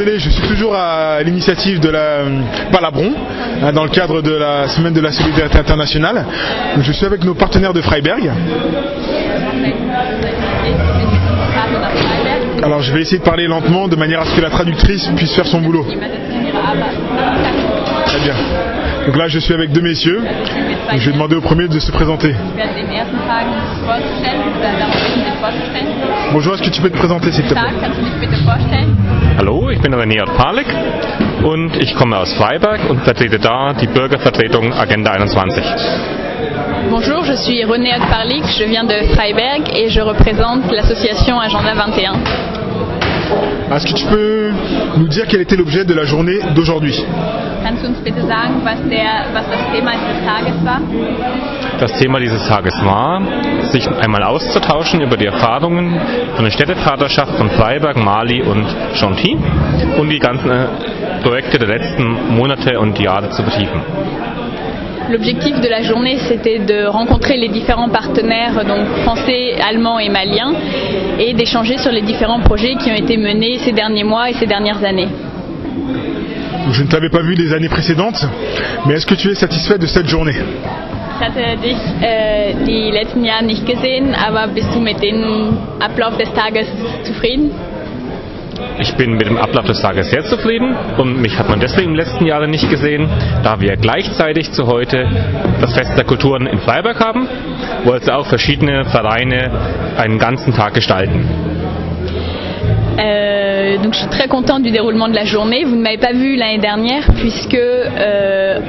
Bordelais, je suis toujours à l'initiative de la Palabron, dans le cadre de la semaine de la solidarité internationale. Donc, je suis avec nos partenaires de Freiberg. Alors je vais essayer de parler lentement de manière à ce que la traductrice puisse faire son boulot. Très bien. Donc là je suis avec deux messieurs. Donc, je vais demander au premier de se présenter. Bonjour, est-ce que tu peux te présenter s'il te plaît? Hallo, ich bin René Parlik und ich komme aus Freiberg und vertrete da die Bürgervertretung Agenda 21. Bonjour, je suis René Parlik, je viens de Freiberg et je représente l'association Agenda 21. Est-ce que tu peux nous dire quel était l'objet de la journée d'aujourd'hui? Kannst du uns bitte sagen, was das Thema dieses Tages war? Das Thema dieses Tages war, sich einmal auszutauschen über die Erfahrungen von der Städtevaterschaft von Freiberg, Mali und Chantilly und die ganzen Projekte der letzten Monate und Jahre zu vertiefen. L'objectif de la journée, c'était de rencontrer les différents partenaires, donc français, allemands et maliens, et d'échanger sur les différents projets qui ont été menés ces derniers mois et ces dernières années. Je ne t'avais pas vu les années précédentes, mais est-ce que tu es satisfait de cette journée? Ich hatte dich die letzten Jahre nicht gesehen, aber bist du mit dem Ablauf des Tages zufrieden? Ich bin mit dem Ablauf des Tages sehr zufrieden und mich hat man deswegen im letzten Jahr nicht gesehen, da wir gleichzeitig zu heute das Fest der Kulturen in Freiberg haben, wo also auch verschiedene Vereine einen ganzen Tag gestalten. Donc je suis très contente du déroulement de la journée. Vous ne m'avez pas vu l'année dernière puisque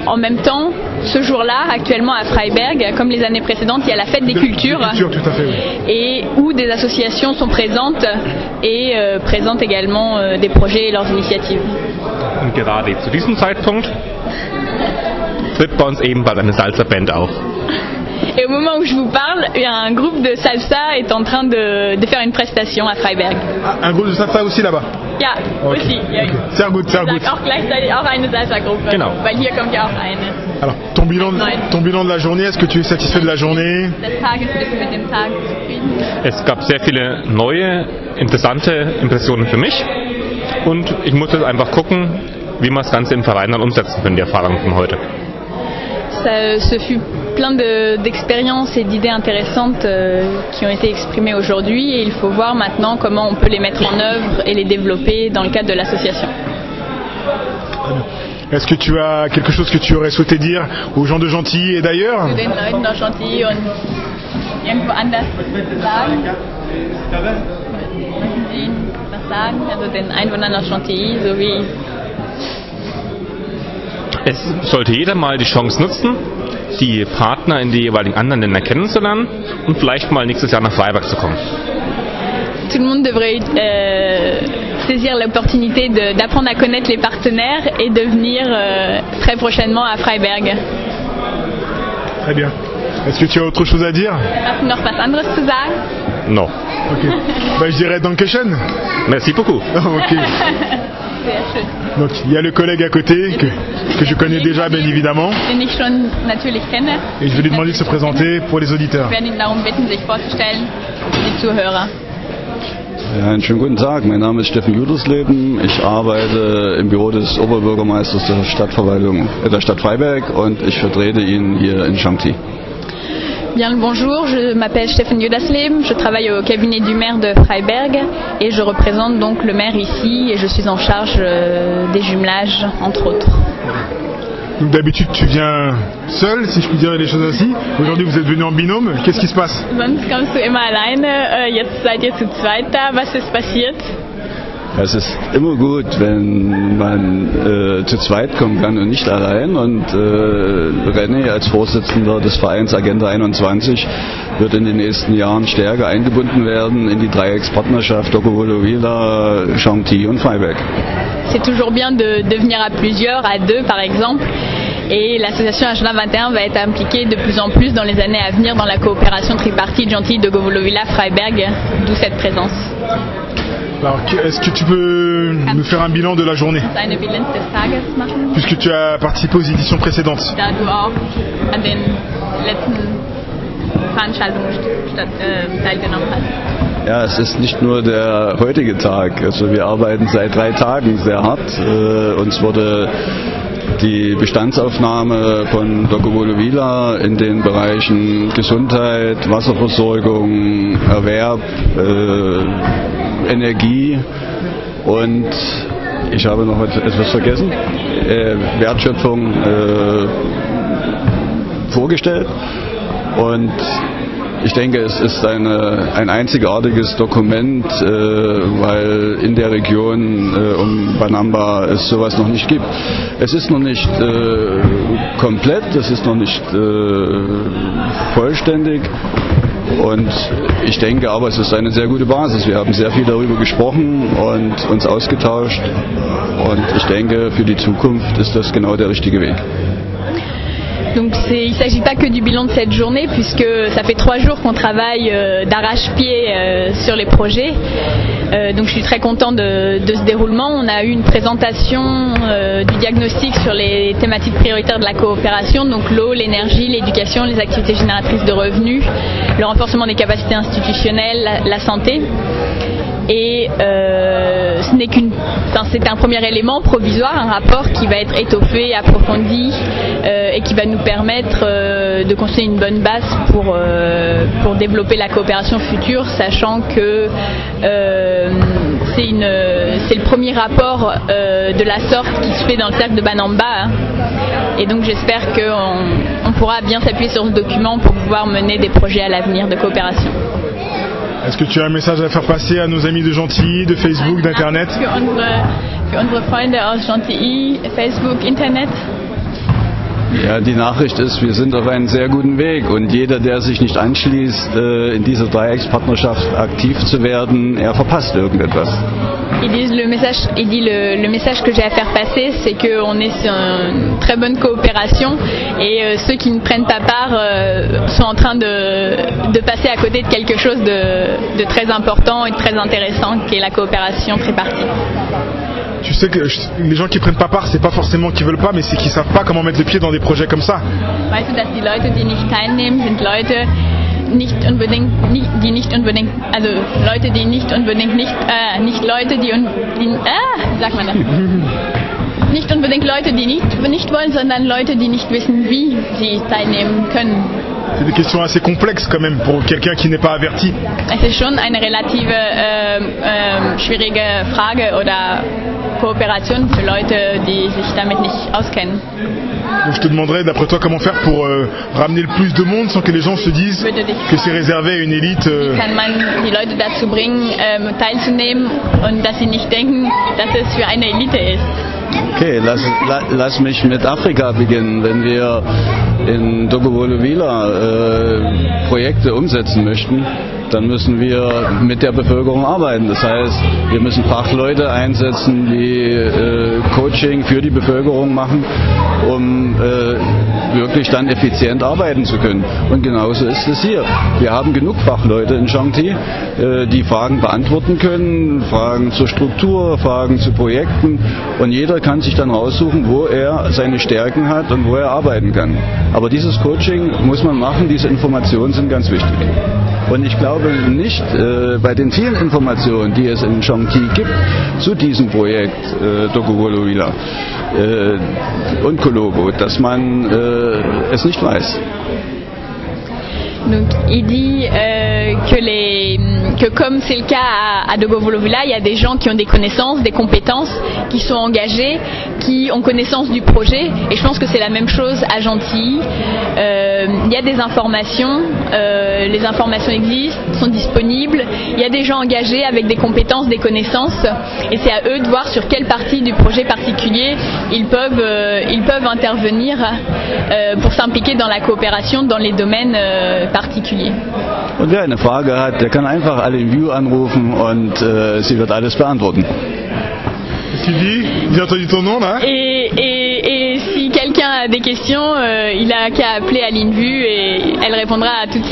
en même temps, ce jour-là, actuellement à Freiberg, comme les années précédentes, il y a la fête des cultures, tout à fait, oui. Et où des associations sont présentes et présentent également des projets et leurs initiatives. Und gerade zu diesem Zeitpunkt tritt bei uns ebenfalls eine Salsa Band auf. Et au moment où je vous parle, un groupe de salsa est en train de faire une prestation à Freiberg. Un groupe de salsa aussi là-bas? Ja, okay. Aussi. Ja. Okay. Sehr gut, sehr gut. Auch gleichzeitig auch eine Salsa-Gruppe. Genau. Weil hier kommt ja auch eine. Alors, ton bilan de la journée, est-ce que tu es satisfait de la journée? Des Tages, bist du mit dem Tag zufrieden? Es gab sehr viele neue, interessante Impressionen für mich und ich muss jetzt einfach gucken, wie wir das Ganze im Verein dann umsetzen können, die Erfahrungen von heute. Ce fut plein d'expériences et d'idées intéressantes qui ont été exprimées aujourd'hui et il faut voir maintenant comment on peut les mettre en œuvre et les développer dans le cadre de l'association. Est-ce que tu as quelque chose que tu aurais souhaité dire aux gens de Chantilly et d'ailleurs? Zu den Leuten aus Chantilly und irgendwo anders sagen? Möchten Sie was sagen? Also den Einwohnern aus Chantilly sowie... Es sollte jeder mal die Chance nutzen, die Partner in die jeweiligen anderen Länder kennenzulernen und vielleicht mal nächstes Jahr nach Freiberg zu kommen. Tout le monde devrait saisir l'opportunité d'apprendre à connaître les partenaires et de venir très prochainement à Freiberg. Très bien. Est-ce que tu as autre chose à dire? Hast du noch was anderes zu sagen? Non. Ok. Bah, je dirais Dankeschön. Merci beaucoup. Ok. Donc il y a le collègue à côté que je connais déjà bien évidemment. Den ich schon natürlich kenne. Et je vais lui demander de se présenter pour les auditeurs. Ich werde ihn darum bitten, sich vorzustellen für die Zuhörer. Ja, einen schönen guten Tag, mein Name ist Steffen Judersleben. Ich arbeite im Büro des Oberbürgermeisters der Stadtverwaltung der Stadt Freiberg und ich vertrete ihn hier in Chantilly. Bien le bonjour, je m'appelle Steffen Judersleben, je travaille au cabinet du maire de Freiberg et je représente donc le maire ici et je suis en charge des jumelages entre autres. Donc d'habitude tu viens seul, si je puis dire les choses ainsi. Aujourd'hui vous êtes venu en binôme, qu'est-ce qui se passe? Sonst kommst du immer alleine, jetzt seid ihr zu zweit da, was ist passiert? Es ist immer gut, wenn man zu zweit kommen kann und nicht allein. Und René als Vorsitzender des Vereins Agenda 21 wird in den nächsten Jahren stärker eingebunden werden in die Dreieckspartnerschaft Dogovolovila, Chantilly und Freiberg. C'est toujours bien de venir à plusieurs, à deux par exemple. Et l'association Agenda 21 va être impliquée de plus en plus dans les années à venir dans la coopération tripartite Chantilly, Dogovolovila, Freiberg, d'où cette présence. Alors, est-ce que tu peux nous faire un bilan de la journée? Eine Bilanz des Tages machen? Puisque tu as participé aux éditions précédentes. Da du auch an den letzten Veranstaltungen teilgenommen hast. Ja, es ist nicht nur der heutige Tag. Also wir arbeiten seit 3 Tagen sehr hart. Uns wurde die Bestandsaufnahme von Dr. Wolovila in den Bereichen Gesundheit, Wasserversorgung, Erwerb, Energie und ich habe noch etwas vergessen, Wertschöpfung vorgestellt. Und ich denke, es ist ein einzigartiges Dokument, weil in der Region um Banamba es sowas noch nicht gibt. Es ist noch nicht komplett, es ist noch nicht vollständig. Und ich denke aber, es ist eine sehr gute Basis. Wir haben sehr viel darüber gesprochen und uns ausgetauscht. Und ich denke, für die Zukunft ist das genau der richtige Weg. Donc il ne s'agit pas que du bilan de cette journée puisque ça fait 3 jours qu'on travaille d'arrache-pied sur les projets. Donc je suis très content de ce déroulement. On a eu une présentation du diagnostic sur les thématiques prioritaires de la coopération, donc l'eau, l'énergie, l'éducation, les activités génératrices de revenus, le renforcement des capacités institutionnelles, la santé. Et c'est un premier élément provisoire, un rapport qui va être étoffé, approfondi et qui va nous permettre de construire une bonne base pour développer la coopération future, sachant que c'est le premier rapport de la sorte qui se fait dans le cercle de Banamba. Et donc j'espère qu'on pourra bien s'appuyer sur ce document pour pouvoir mener des projets à l'avenir de coopération. Est-ce que tu as un message à faire passer à nos amis de Gentilly, de Facebook, d'Internet? Für unsere Freunde aus Gentilly, Facebook, Internet. Ja, die Nachricht ist, wir sind auf einem sehr guten Weg und jeder, der sich nicht anschließt, in dieser Dreieckspartnerschaft aktiv zu werden, er verpasst irgendetwas. Le message que j'ai à faire passer, c'est qu'on est sur une très bonne coopération et ceux qui ne prennent pas part sont en train de passer à côté de quelque chose de très important et de très intéressant qui est la coopération tripartite. Tu sais que les gens qui prennent pas part, c'est pas forcément qu'ils veulent pas, mais c'est qu'ils savent pas comment mettre le pied dans des projets comme ça. Weißt du, dass die Leute, die nicht teilnehmen, sind Leute, nicht unbedingt Leute, die nicht wollen, sondern Leute, die nicht wissen, wie sie teilnehmen können. C'est des questions assez complexes quand même pour quelqu'un qui n'est pas averti. Es ist schon eine relative schwierige Frage oder Kooperation für Leute, die sich damit nicht auskennen. Donc je te demanderais d'après toi comment faire pour ramener le plus de monde sans que les gens se disent que c'est réservé à une élite. Wie kann man die Leute dazu bringen, teilzunehmen und dass sie nicht denken, dass es für eine Elite ist? Okay, lass mich mit Afrika beginnen. Wenn wir in Dr. Wolovila Projekte umsetzen möchten, dann müssen wir mit der Bevölkerung arbeiten. Das heißt, wir müssen Fachleute einsetzen, die Coaching für die Bevölkerung machen, um wirklich dann effizient arbeiten zu können. Und genauso ist es hier. Wir haben genug Fachleute in Gentilly, die Fragen beantworten können, Fragen zur Struktur, Fragen zu Projekten. Und jeder kann sich dann raussuchen, wo er seine Stärken hat und wo er arbeiten kann. Aber dieses Coaching muss man machen, diese Informationen sind ganz wichtig. Und ich glaube nicht, bei den vielen Informationen, die es in Gentilly gibt, zu diesem Projekt Dr. Wolovila und Kolobo, dass man es nicht weiß. Donc il dit que comme c'est le cas à Dr. Wolovila, il y a des gens qui ont des connaissances, des compétences, qui sont engagés, qui ont connaissance du projet, et je pense que c'est la même chose à Gentilly. Il y a des informations, les informations existent, sont disponibles, il y a des gens engagés avec des compétences, des connaissances, et c'est à eux de voir sur quelle partie du projet particulier ils peuvent intervenir pour s'impliquer dans la coopération dans les domaines particulier. Und wer eine Frage hat, der kann einfach Aline View anrufen und sie wird alles beantworten. Sylvie, j'ai entendu ton nom là. Et si quelqu'un a des questions, il a qu'à appeler Aline Vue et elle répondra à toutes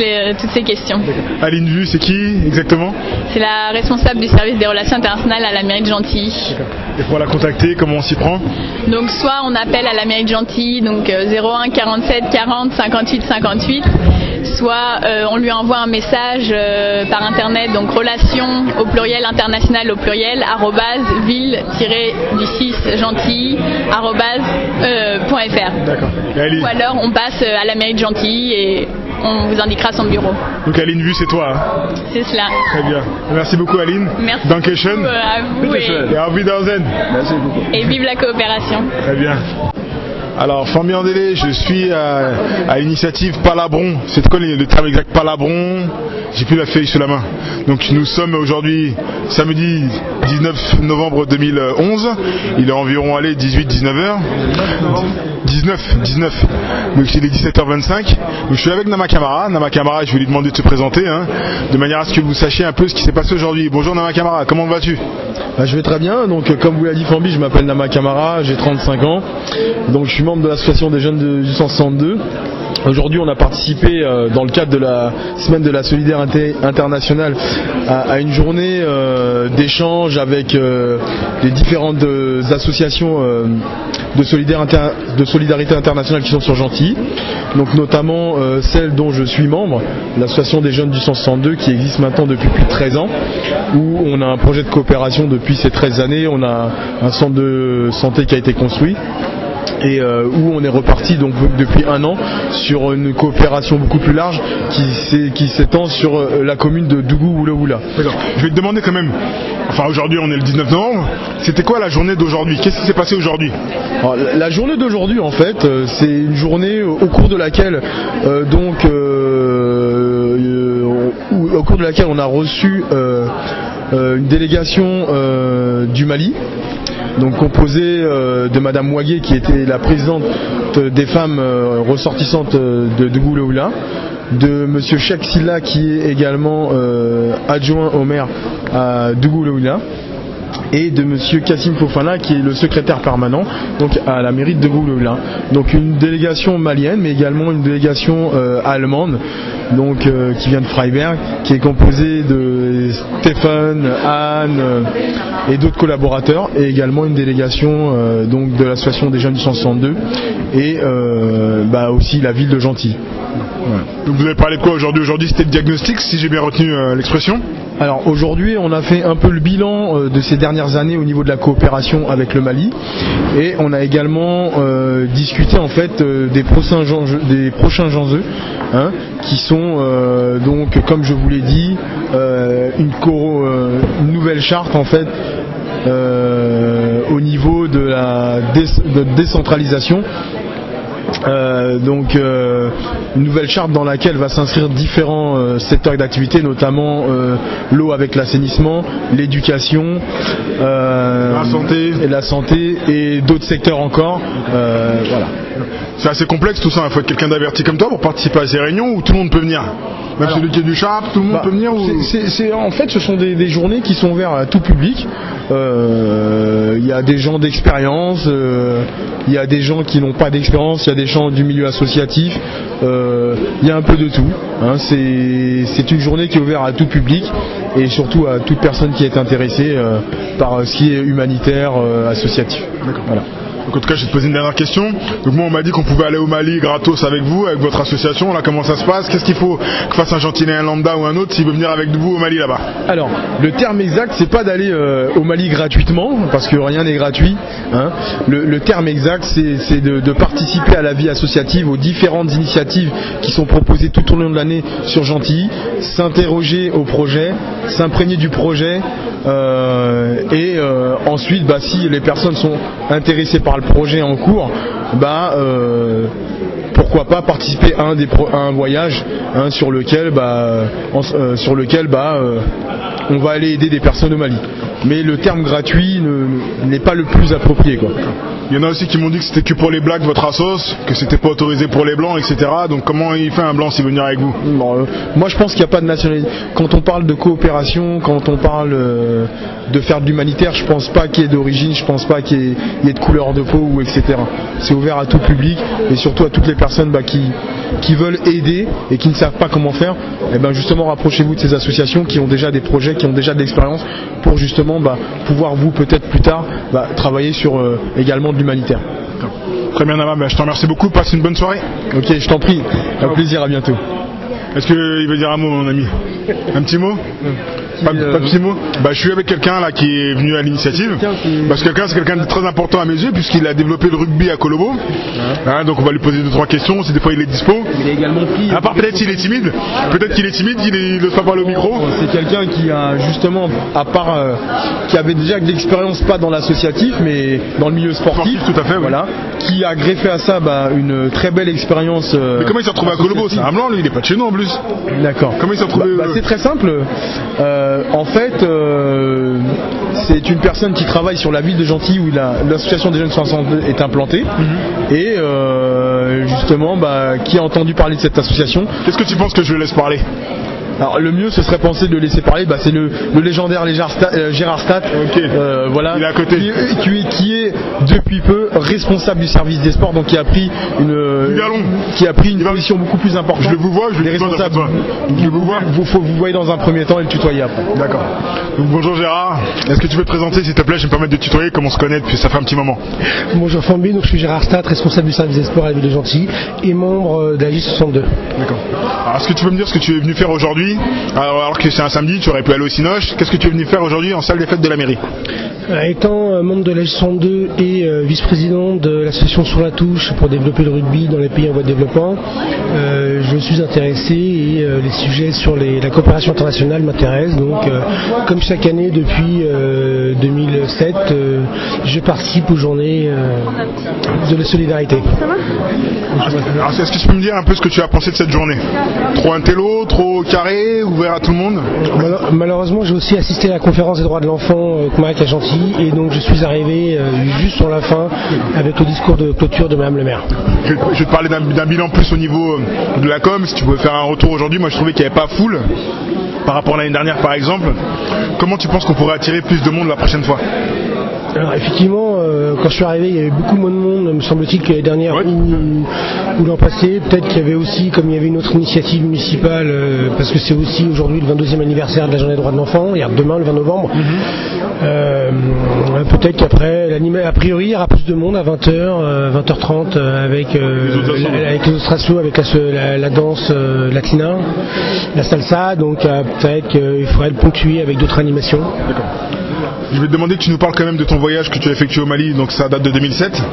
ces questions. Aline Vue, c'est qui exactement? C'est la responsable du service des relations internationales à la mairie de Gentilly. Et pour la contacter, comment on s'y prend? Donc soit on appelle à la mairie de Gentilly, donc 01 47 40 58 58, soit on lui envoie un message par internet, donc relations au pluriel international au pluriel @ville-du6gentilly.fr. D'accord. Ou alors on passe à la mairie de Gentilly et on vous indiquera son bureau. Donc Aline Vu, c'est toi, hein? C'est cela. Très bien. Merci beaucoup Aline. Merci Dankeschön. beaucoup à vous Et auf Wiedersehen. Merci beaucoup. et vive la coopération. Très bien. Alors, Famille en délai, je suis à l'initiative Palabron. C'est quoi le terme exact? Palabron. J'ai plus la feuille sous la main. Donc nous sommes aujourd'hui samedi 19 novembre 2011. Il est environ 18-19 heures. 19. Donc il est 17h25. Donc je suis avec Nama Camara. Nama Camara, je vais lui demander de se présenter, hein, de manière à ce que vous sachiez un peu ce qui s'est passé aujourd'hui. Bonjour Nama Camara, comment vas-tu? Je vais très bien, donc comme vous l'a dit Fambi, je m'appelle Nama Camara, j'ai 35 ans, donc je suis membre de l'association des jeunes du 162. Aujourd'hui on a participé dans le cadre de la semaine de la solidarité internationale à une journée d'échange avec les différentes associations de solidarité internationale qui sont sur Gentilly, donc notamment celle dont je suis membre, l'association des jeunes du 162 qui existe maintenant depuis plus de 13 ans, où on a un projet de coopération depuis ces 13 années, on a un centre de santé qui a été construit et où on est reparti donc depuis un an sur une coopération beaucoup plus large qui s'étend sur la commune de Dougou-Oula-Oula. D'accord. Je vais te demander quand même, enfin aujourd'hui on est le 19 novembre, c'était quoi la journée d'aujourd'hui? Qu'est-ce qui s'est passé aujourd'hui? La journée d'aujourd'hui en fait, c'est une journée au cours de laquelle on a reçu une délégation du Mali, donc composée de Madame Mouagué qui était la présidente des femmes ressortissantes de Dougou-Oula, de Monsieur Cheikh Silla qui est également adjoint au maire à Dougou-Oula, et de Monsieur Kassim Fofana qui est le secrétaire permanent donc à la mairie de Dougou-Oula. Donc une délégation malienne mais également une délégation allemande donc qui vient de Freiberg, qui est composée de Stéphane, Anne et d'autres collaborateurs, et également une délégation donc de l'association des jeunes du 162 et aussi la ville de Gentilly. Voilà. Donc vous avez parlé de quoi aujourd'hui? Aujourd'hui c'était le diagnostic, si j'ai bien retenu l'expression. Alors aujourd'hui on a fait un peu le bilan de ces dernières années au niveau de la coopération avec le Mali, et on a également discuté en fait des prochains enjeux, hein, qui sont donc comme je vous l'ai dit une nouvelle charte en fait au niveau de la décentralisation. Une nouvelle charte dans laquelle va s'inscrire différents secteurs d'activité, notamment l'eau avec l'assainissement, l'éducation, la santé et d'autres secteurs encore. Voilà. C'est assez complexe tout ça, il faut être quelqu'un d'averti comme toi pour participer à ces réunions où tout le monde peut venir. Même celui qui est du Charp, tout le monde peut venir En fait, ce sont des journées qui sont ouvertes à tout public. Il y a des gens d'expérience, il y a des gens qui n'ont pas d'expérience, il y a des gens du milieu associatif, il y a un peu de tout. Hein. C'est une journée qui est ouverte à tout public et surtout à toute personne qui est intéressée par ce qui est humanitaire, associatif. D'accord. Voilà. Donc en tout cas, je vais te poser une dernière question. Donc moi, on m'a dit qu'on pouvait aller au Mali gratos avec vous, avec votre association. Là, comment ça se passe? Qu'est-ce qu'il faut que fasse un Gentilléen lambda ou un autre s'il veut venir avec vous au Mali là-bas? Alors, le terme exact, c'est pas d'aller au Mali gratuitement, parce que rien n'est gratuit. Hein. Le terme exact, c'est de participer à la vie associative, aux différentes initiatives qui sont proposées tout au long de l'année sur Gentilly, s'interroger au projet, s'imprégner du projet, et ensuite, si les personnes sont intéressées par le projet en cours, pourquoi pas participer à un voyage sur lequel on va aller aider des personnes au Mali. Mais le terme gratuit n'est pas le plus approprié, quoi. Il y en a aussi qui m'ont dit que c'était que pour les blacks votre assos, que c'était pas autorisé pour les blancs, etc. Donc comment il fait un blanc s'il veut venir avec vous? Moi je pense qu'il n'y a pas de nationalité. Quand on parle de coopération, quand on parle de faire de l'humanitaire, je pense pas qu'il y ait d'origine, je pense pas qu'il y ait de couleur de peau ou etc. C'est ouvert à tout public et surtout à toutes les personnes qui qui veulent aider et qui ne savent pas comment faire, et ben justement rapprochez-vous de ces associations qui ont déjà des projets, qui ont déjà de l'expérience pour justement pouvoir vous peut-être plus tard travailler sur également de l'humanitaire. Très bien Nama, je te remercie beaucoup, passe une bonne soirée. Ok, je t'en prie, un plaisir, à bientôt. Est-ce qu'il veut dire un mot, mon ami? Un petit mot? Pas de petit mot? Je suis avec quelqu'un là qui est venu à l'initiative. Parce que c'est quelqu'un de très important à mes yeux puisqu'il a développé le rugby à Colobo. Donc on va lui poser 2-3 questions si des fois il est dispo. Il est également pris. À part peut-être qu'il est timide. Peut-être qu'il est timide, il ne sera pas au micro. C'est quelqu'un qui a justement, à part qui avait déjà de l'expérience pas dans l'associatif mais dans le milieu sportif. Tout à fait. Voilà. Qui a greffé à ça une très belle expérience. Mais comment il s'est retrouvé à Colobo? C'est un blanc, lui, il est pas de chez nous en plus. D'accord. Comment il s'est retrouvé? C'est très simple. En fait, c'est une personne qui travaille sur la ville de Gentilly où l'association des jeunes 62 est implantée et justement qui a entendu parler de cette association. Qu'est-ce que tu penses que je le laisse parler? Alors le mieux ce serait penser de le laisser parler, c'est le légendaire Gérard Stadt, voilà, il est à côté. Qui est depuis peu responsable du service des sports, donc qui a pris une position beaucoup plus importante. Je vous vois, je les responsables. Je vous vois. Vous voyez dans un premier temps et le tutoyer après. D'accord. Donc, bonjour Gérard, est-ce que tu peux te présenter s'il te plaît? Je vais me permettre de tutoyer comme on se connaît depuis ça fait un petit moment. Bonjour Fambi, donc je suis Gérard Stadt, responsable du service des sports à la ville de Gentilly et membre de la J62. D'accord. Alors est-ce que tu peux me dire ce que tu es venu faire aujourd'hui? Alors que c'est un samedi, tu aurais pu aller au Cinoche. Qu'est-ce que tu es venu faire aujourd'hui en salle des fêtes de la mairie? Étant membre de la J62 et vice-président de l'association Sur la Touche pour développer le rugby dans les pays en voie de développement, je suis intéressé et les sujets sur la coopération internationale m'intéressent. Donc, comme chaque année depuis 2007, je participe aux journées de la solidarité. Alors, est-ce que tu peux me dire un peu ce que tu as pensé de cette journée? Trop intello, trop carré, ouvert à tout le monde? Malheureusement, j'ai aussi assisté à la conférence des droits de l'enfant à Gentilly et donc je suis arrivé juste sur la fin avec le discours de clôture de Madame le maire. Je vais te parler d'un bilan plus au niveau de la com, si tu pouvais faire un retour aujourd'hui. Moi je trouvais qu'il n'y avait pas foule par rapport à l'année dernière par exemple. Comment tu penses qu'on pourrait attirer plus de monde la prochaine fois? Alors effectivement, quand je suis arrivé, il y avait beaucoup moins de monde, me semble-t-il, que l'année dernière ou l'an passé. Peut-être qu'il y avait aussi, comme il y avait une autre initiative municipale, parce que c'est aussi aujourd'hui le 22e anniversaire de la journée des droits de l'enfant, demain le 20 novembre. Peut-être qu'après, a priori, il y aura plus de monde à 20h, 20h30 avec les autres assos, avec la danse latina, la salsa. Donc peut-être qu'il faudrait le ponctuer avec d'autres animations. D'accord. Je vais te demander que tu nous parles quand même de ton voyage que tu as effectué au Mali, donc ça date de 2007.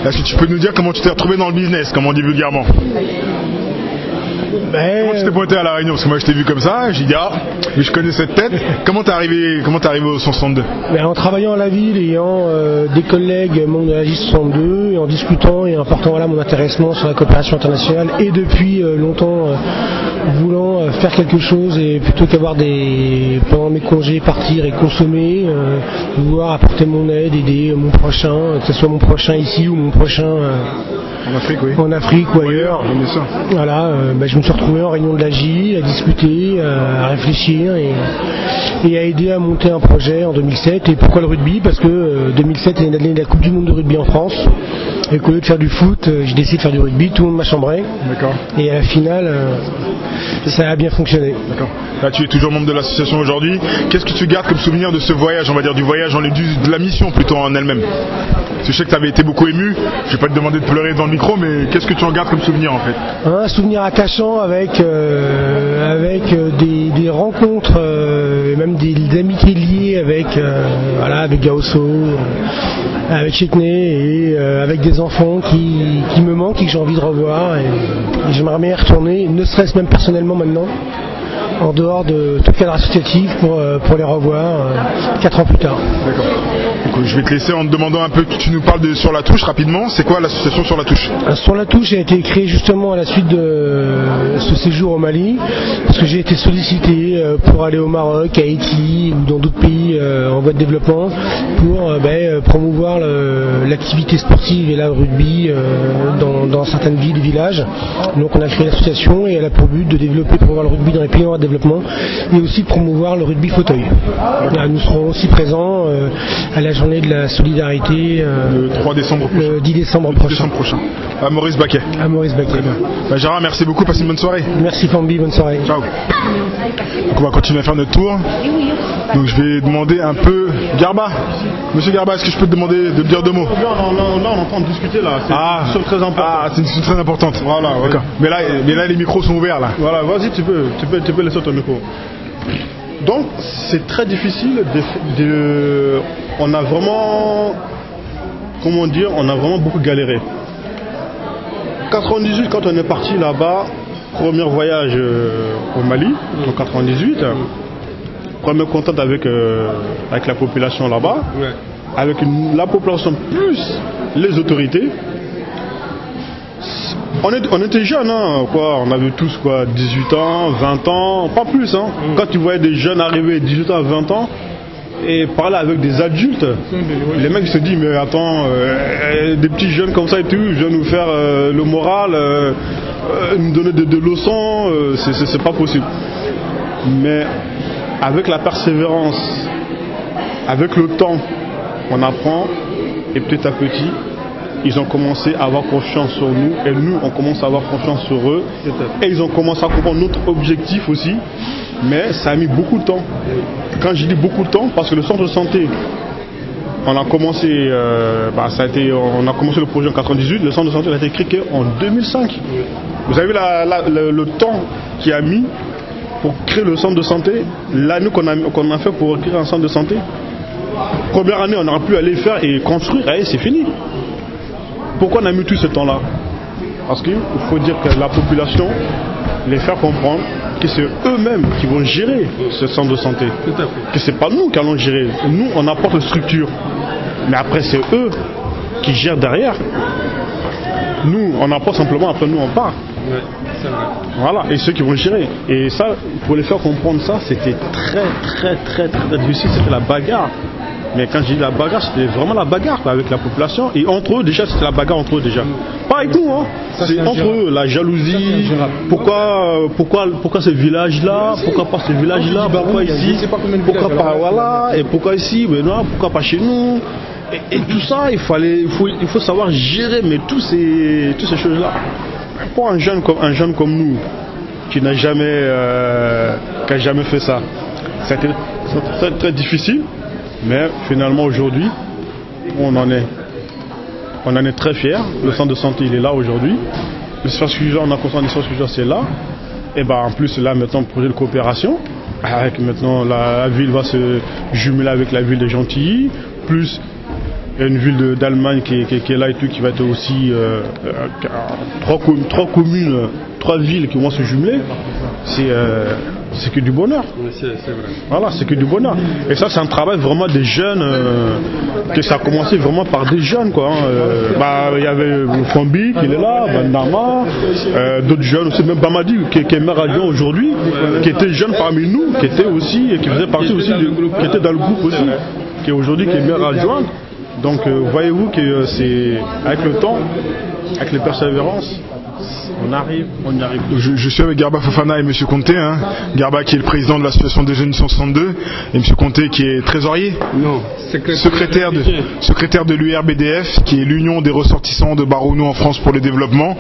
Est-ce que tu peux nous dire comment tu t'es retrouvé dans le business, comme on dit vulgairement? Comment tu t'es pointé à la réunion? Parce que moi je t'ai vu comme ça, j'ai dit mais je connais cette tête. Comment t'es arrivé au 162? En travaillant à la ville, ayant des collègues membres de la J62, et en discutant et en portant mon intéressement sur la coopération internationale, et depuis longtemps voulant faire quelque chose et plutôt qu'avoir pendant mes congés partir et consommer, vouloir apporter mon aide, aider mon prochain, que ce soit mon prochain ici ou mon prochain en Afrique ou ailleurs. Voilà, je me suis retrouvé en réunion de l'AJ, à discuter, à réfléchir et à aider à monter un projet en 2007. Et pourquoi le rugby? Parce que 2007 est l'année de la Coupe du Monde de rugby en France. Et qu'au lieu de faire du foot, j'ai décidé de faire du rugby, tout le monde m'a chambré. D'accord. Et à la finale, ça a bien fonctionné. D'accord. Là, tu es toujours membre de l'association aujourd'hui. Qu'est-ce que tu gardes comme souvenir de ce voyage, on va dire du voyage, de la mission plutôt en elle-même? Je sais que tu avais été beaucoup ému, je vais pas te demander de pleurer dans le micro, mais qu'est-ce que tu en gardes comme souvenir en fait? Un souvenir attachant avec des rencontres, même des amitiés liées avec Gaosso, avec Chekney et avec des enfants qui me manquent et que j'ai envie de revoir et j'aimerais bien y retourner, ne serait-ce même personnellement maintenant, en dehors de tout cadre associatif pour les revoir 4 ans plus tard. D'accord. Donc, je vais te laisser en te demandant un peu, tu nous parles de Sur la Touche rapidement. C'est quoi l'association Sur la Touche? Sur la Touche a été créée justement à la suite de ce séjour au Mali, parce que j'ai été sollicité pour aller au Maroc, à Haïti ou dans d'autres pays en voie de développement pour promouvoir l'activité sportive et le rugby dans certaines villes et villages. Donc on a créé l'association et elle a pour but de développer, promouvoir le rugby dans les pays en voie de développement et aussi de promouvoir le rugby fauteuil. Nous serons aussi présents à la journée journée de la solidarité Le 3 décembre prochain. le 10 décembre Le 10 prochain. décembre prochain. À Maurice Baquet. À Maurice Baquet. Bah, Gérard, merci beaucoup, passez une bonne soirée. Merci Fambi, bonne soirée. Ciao. Donc on va continuer à faire notre tour. Donc je vais demander un peu... Garba, monsieur Garba, est-ce que je peux te demander de me dire deux mots? Là, on est en train de discuter là. C'est une discussion très importante. Ah, c'est une discussion très importante. Voilà, ouais. D'accord. Mais là, les micros sont ouverts là. Voilà, vas-y, tu peux laisser ton micro. Donc, c'est très difficile on a vraiment, comment dire, on a vraiment beaucoup galéré. 98, quand on est parti là-bas, premier voyage au Mali, en 98, premier contact avec la population là-bas, avec la population plus les autorités. On était jeunes, hein, quoi. On avait tous 18 ans, 20 ans, pas plus. Hein. Quand tu voyais des jeunes arriver 18 ans, 20 ans et parler avec des adultes, les mecs se disent mais attends, des petits jeunes comme ça et tout, je viens nous faire le moral, nous donner des leçons, c'est pas possible. Mais avec la persévérance, avec le temps, on apprend et petit à petit, ils ont commencé à avoir confiance sur nous et nous on commence à avoir confiance sur eux et ils ont commencé à comprendre notre objectif aussi, mais ça a mis beaucoup de temps. Quand je dis beaucoup de temps, parce que le centre de santé, on a commencé, on a commencé le projet en 98, le centre de santé a été créé en 2005. Vous avez vu le temps qu'il a mis pour créer le centre de santé, l'année qu'on a fait pour créer un centre de santé. Première année, on aurait pu aller faire et construire, et c'est fini. Pourquoi on a mis tout ce temps-là? Parce qu'il faut dire que la population, les faire comprendre que c'est eux-mêmes qui vont gérer ce centre de santé. Que c'est pas nous qui allons gérer. Nous, on apporte la structure. Mais après, c'est eux qui gèrent derrière. Nous, on apporte simplement, après nous, on part. Ouais, c'est vrai. Voilà, et ceux qui vont gérer. Et ça, pour les faire comprendre ça, c'était très difficile, c'était la bagarre. Mais quand je dis la bagarre, c'était vraiment la bagarre avec la population. Et entre eux, déjà, c'était la bagarre entre eux déjà. Pas avec nous, hein. C'est entre eux, la jalousie. Pourquoi ce village-là? Pourquoi pas ce village-là? Pourquoi ici? Pourquoi pas voilà? Et pourquoi ici? Mais non, pourquoi pas chez nous? Et tout ça, il faut savoir gérer, mais toutes ces choses-là. Pour un jeune comme nous, qui n'a jamais fait ça, c'était très difficile. Mais finalement aujourd'hui, on en est très fiers. Le centre de santé il est là aujourd'hui. L'espace culturel, on a construit un espace culturel, c'est là. Et ben en plus là maintenant projet de coopération. Avec maintenant la ville va se jumeler avec la ville de Gentilly, plus une ville d'Allemagne qui est là et tout, qui va être aussi trois villes qui vont se jumeler. C'est que du bonheur. C'est vrai. Voilà, c'est que du bonheur. Et ça, c'est un travail vraiment des jeunes, que ça a commencé vraiment par des jeunes, quoi. Il y avait Fambi qui est là, Bandama, d'autres jeunes aussi, même Bamadi qui est maire adjoint aujourd'hui, qui était jeune parmi nous, qui était aussi, qui faisait partie aussi, qui était dans le groupe aussi, qui est aujourd'hui qui est maire adjoint. Donc voyez-vous que c'est avec le temps, avec les persévérances, on y arrive. Je suis avec Garba Fofana et M. Conté. Hein. Garba qui est le président de l'association des jeunes 162 et M. Conté qui est trésorier, Non, secrétaire de l'URBDF, qui est l'union des ressortissants de Barounou en France pour le développement.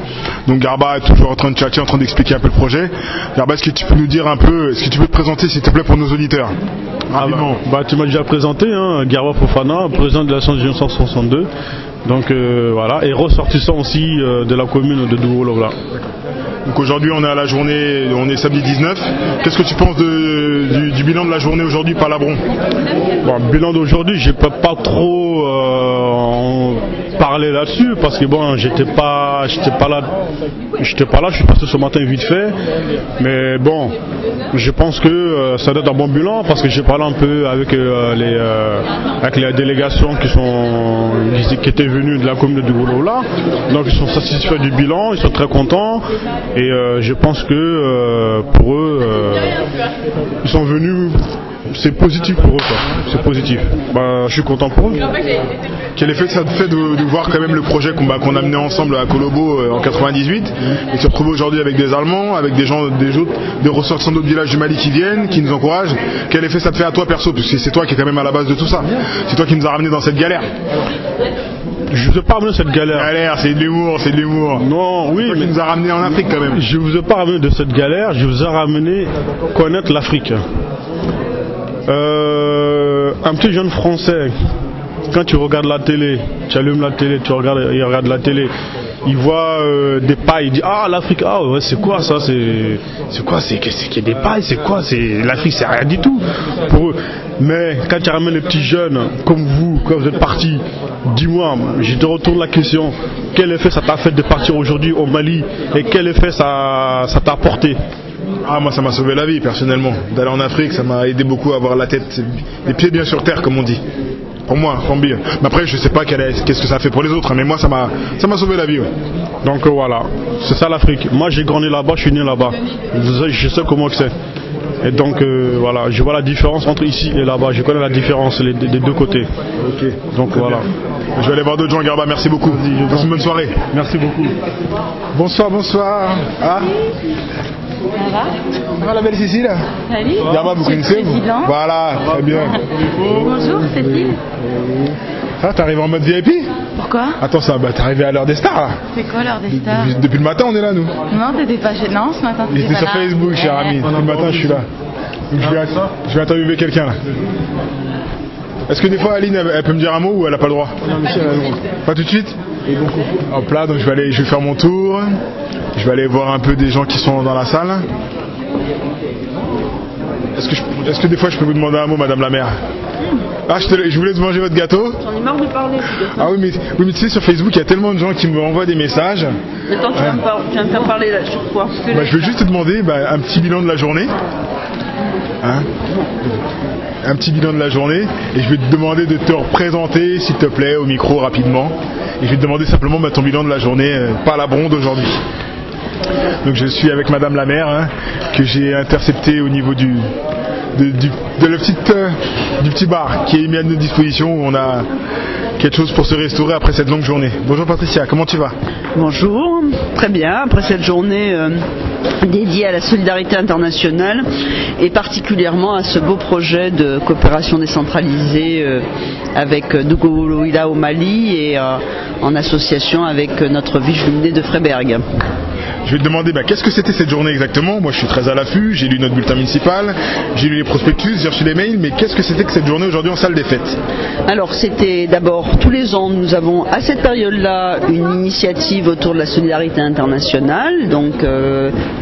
Donc Garba est toujours en train de tchatcher, en train d'expliquer un peu le projet. Garba, est-ce que tu peux nous dire un peu, est-ce que tu peux te présenter s'il te plaît pour nos auditeurs? Rapidement. Tu m'as déjà présenté, hein, Garba Fofana, président de l'association des jeunes 162. Donc voilà, et ressortissant aussi de la commune de Douolo. Donc aujourd'hui on est à la journée, on est samedi 19. Qu'est-ce que tu penses du bilan de la journée aujourd'hui par Labron? Bilan d'aujourd'hui, je ne peux pas trop en parler là-dessus parce que bon, j'étais pas là, je suis passé ce matin vite fait. Mais bon, je pense que ça doit être un bon bilan parce que j'ai parlé un peu avec les délégations qui étaient venues de la commune de Douolo là. Donc ils sont satisfaits du bilan, ils sont très contents. Et je pense que pour eux, ils sont venus c'est positif pour eux, quoi. C'est positif. Je suis content pour eux. Quel effet ça te fait de voir quand même le projet qu'on a mené ensemble à Colobo en 98 et se retrouver aujourd'hui avec des Allemands, avec des gens, des ressortissants d'autres villages du Mali qui viennent, qui nous encouragent. Quel effet ça te fait à toi perso? Parce que c'est toi qui es quand même à la base de tout ça. C'est toi qui nous a ramené dans cette galère. Je vous ai pas ramené de cette galère. Galère, c'est de l'humour, c'est de l'humour. Non, oui, mais qui nous a ramené en Afrique quand même. Je vous ai pas ramené de cette galère, je vous ai ramené connaître l'Afrique. Un petit jeune français, quand tu regardes la télé, tu allumes la télé, il regarde la télé, il voit des pailles, il dit ah l'Afrique, ah ouais c'est quoi ça, c'est quoi, c'est qu'il y a des pailles, c'est quoi, c'est l'Afrique, c'est rien du tout pour eux. Mais quand tu ramènes les petits jeunes comme vous, quand vous êtes partis, dis-moi, je te retourne la question, quel effet ça t'a fait de partir aujourd'hui au Mali et quel effet ça t'a apporté? Ah, moi ça m'a sauvé la vie personnellement, d'aller en Afrique, ça m'a aidé beaucoup à avoir la tête, les pieds bien sur terre comme on dit. Pour moi, Fambi. Mais après je sais pas qu'est-ce que ça fait pour les autres, mais moi ça m'a sauvé la vie. Ouais. Donc voilà, c'est ça l'Afrique. Moi j'ai grandi là-bas, je suis né là-bas. Je sais comment c'est. Et donc voilà, je vois la différence entre ici et là-bas. Je connais la différence des deux côtés. Ok. Donc voilà. Je vais aller voir d'autres gens, Garba. Merci beaucoup. Passe une bonne soirée. Merci beaucoup. Bonsoir, bonsoir. Ah. Ça va? Ça va la belle Cécile? Salut. Garba, vous connaissez vous? Voilà, très bien. Bonjour Cécile. Ah, t'arrives en mode VIP? Pourquoi? Attends, ça, t'es arrivé à l'heure des stars là. C'est quoi l'heure des stars? Depuis le matin, on est là nous. Non, t'étais pas chez... Non, ce matin t'étais pas là. J'étais sur Facebook, cher ami. Depuis le matin, je suis là. Donc, je vais interviewer quelqu'un là. Est-ce que des fois Aline elle peut me dire un mot ou elle a pas le droit? Non, monsieur, elle a le droit. Pas tout de suite? Hop là, donc je vais faire mon tour. Je vais aller voir un peu des gens qui sont dans la salle. Est-ce que des fois je peux vous demander un mot, madame la maire? Ah, je voulais manger votre gâteau. J'en ai marre de parler. Ah oui, mais tu sais, sur Facebook, il y a tellement de gens qui me envoient des messages. Attends, tu viens me faire parler là, sur quoi? Je veux juste te demander un petit bilan de la journée. Hein? Un petit bilan de la journée. Et je vais te demander de te représenter, s'il te plaît, au micro rapidement. Et je vais te demander simplement ton bilan de la journée, pas la bronde d'aujourd'hui. Donc je suis avec madame la maire, que j'ai intercepté au niveau du petit bar qui est mis à notre disposition où on a quelque chose pour se restaurer après cette longue journée. Bonjour Patricia, comment tu vas? Bonjour, très bien, après cette journée dédiée à la solidarité internationale et particulièrement à ce beau projet de coopération décentralisée avec Dogo Loïla au Mali et en association avec notre ville de Freiberg. Je vais te demander qu'est-ce que c'était cette journée exactement. Moi je suis très à l'affût, j'ai lu notre bulletin municipal, j'ai lu les prospectus, j'ai reçu les mails, mais qu'est-ce que c'était que cette journée aujourd'hui en salle des fêtes? Alors c'était d'abord tous les ans nous avons à cette période-là une initiative autour de la solidarité internationale, donc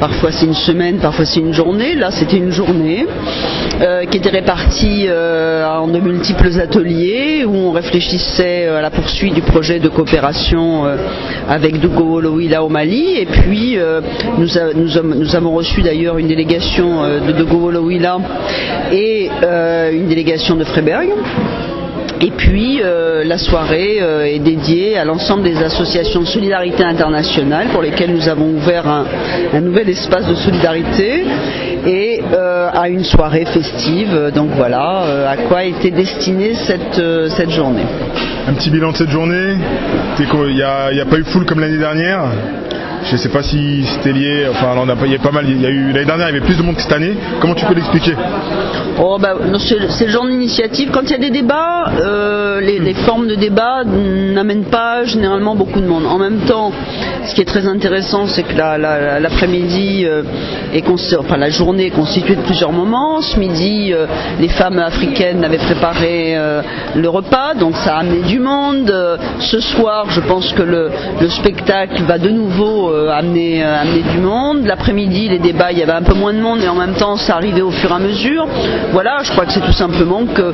parfois c'est une semaine, parfois c'est une journée, là c'était une journée qui était répartie en de multiples ateliers où on réfléchissait à la poursuite du projet de coopération avec Dogo Loïla au Mali et puis nous avons reçu d'ailleurs une délégation de Dogo Loïla et une délégation de Freiberg. Et puis la soirée est dédiée à l'ensemble des associations de solidarité internationale pour lesquelles nous avons ouvert un nouvel espace de solidarité et à une soirée festive. Donc voilà à quoi était destinée cette journée. Un petit bilan de cette journée. Il n'y a pas eu foule comme l'année dernière. Je ne sais pas si c'était lié, enfin il y a pas mal, l'année dernière il y avait plus de monde que cette année. Comment tu peux l'expliquer? C'est le genre d'initiative. Quand il y a des débats, les formes de débat n'amènent pas généralement beaucoup de monde. En même temps, ce qui est très intéressant, c'est que l'après-midi la journée est constituée de plusieurs moments. Ce midi, les femmes africaines avaient préparé le repas, donc ça a amené du monde. Ce soir, je pense que le spectacle va de nouveau amener du monde. L'après-midi, les débats, il y avait un peu moins de monde, et en même temps, ça arrivait au fur et à mesure. Voilà, je crois que c'est tout simplement que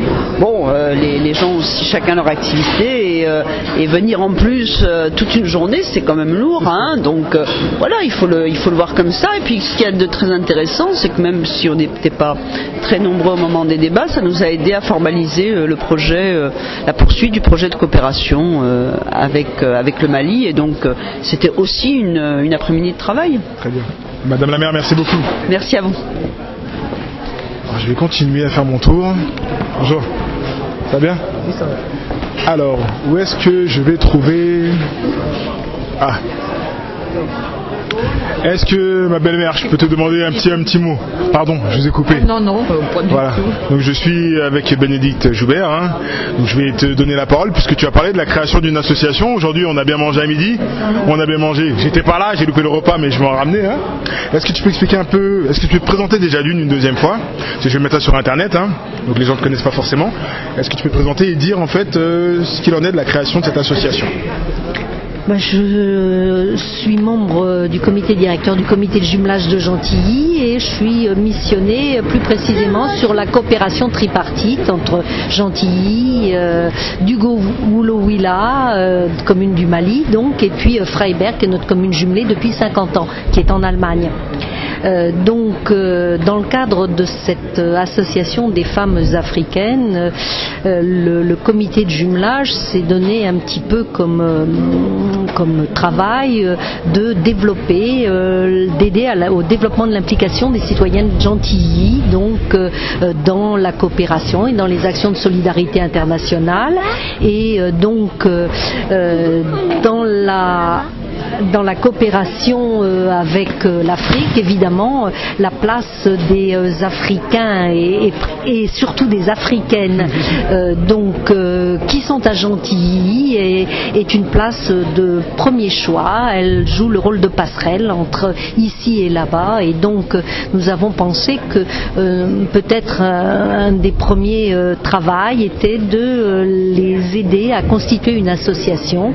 les gens aussi chacun leur activité et venir en plus toute une journée, c'est quand même lourd, donc voilà, il faut le voir comme ça. Et puis ce qu'il y a de très intéressant, c'est que même si on n'était pas très nombreux au moment des débats, ça nous a aidé à formaliser le projet, la poursuite du projet de coopération avec le Mali, et donc c'était aussi une après-midi de travail. Très bien. Madame la maire, merci beaucoup. Merci à vous. Alors, je vais continuer à faire mon tour. Bonjour. Ça va bien? Oui, ça va. Alors, où est-ce que je vais trouver... Ah. Est-ce que, ma belle-mère, je peux te demander un petit mot? Pardon, je vous ai coupé. Non, pas du voilà. tout. Donc je suis avec Bénédicte Joubert. Hein. Donc je vais te donner la parole puisque tu as parlé de la création d'une association. Aujourd'hui, on a bien mangé à midi. On a bien mangé. J'étais pas là, j'ai loupé le repas, mais je vais en ramener. Hein. Est-ce que tu peux expliquer un peu? Est-ce que tu peux te présenter déjà une deuxième fois? Parce que je vais mettre ça sur Internet. Hein. Donc les gens ne te connaissent pas forcément. Est-ce que tu peux te présenter et dire en fait ce qu'il en est de la création de cette association? Je suis membre du comité directeur du comité de jumelage de Gentilly et je suis missionnée plus précisément sur la coopération tripartite entre Gentilly, Dugo-Wulo-Willa, commune du Mali donc, et puis Freiberg, qui est notre commune jumelée depuis 50 ans, qui est en Allemagne. Dans le cadre de cette association des femmes africaines, le comité de jumelage s'est donné un petit peu comme travail de développer, d'aider au développement de l'implication des citoyennes de Gentilly, donc dans la coopération et dans les actions de solidarité internationale, et donc dans la coopération avec l'Afrique, évidemment, la place des Africains et surtout des Africaines qui sont à Gentilly est une place de premier choix. Elle joue le rôle de passerelle entre ici et là-bas, et donc nous avons pensé que peut-être un des premiers travaux était de les aider à constituer une association.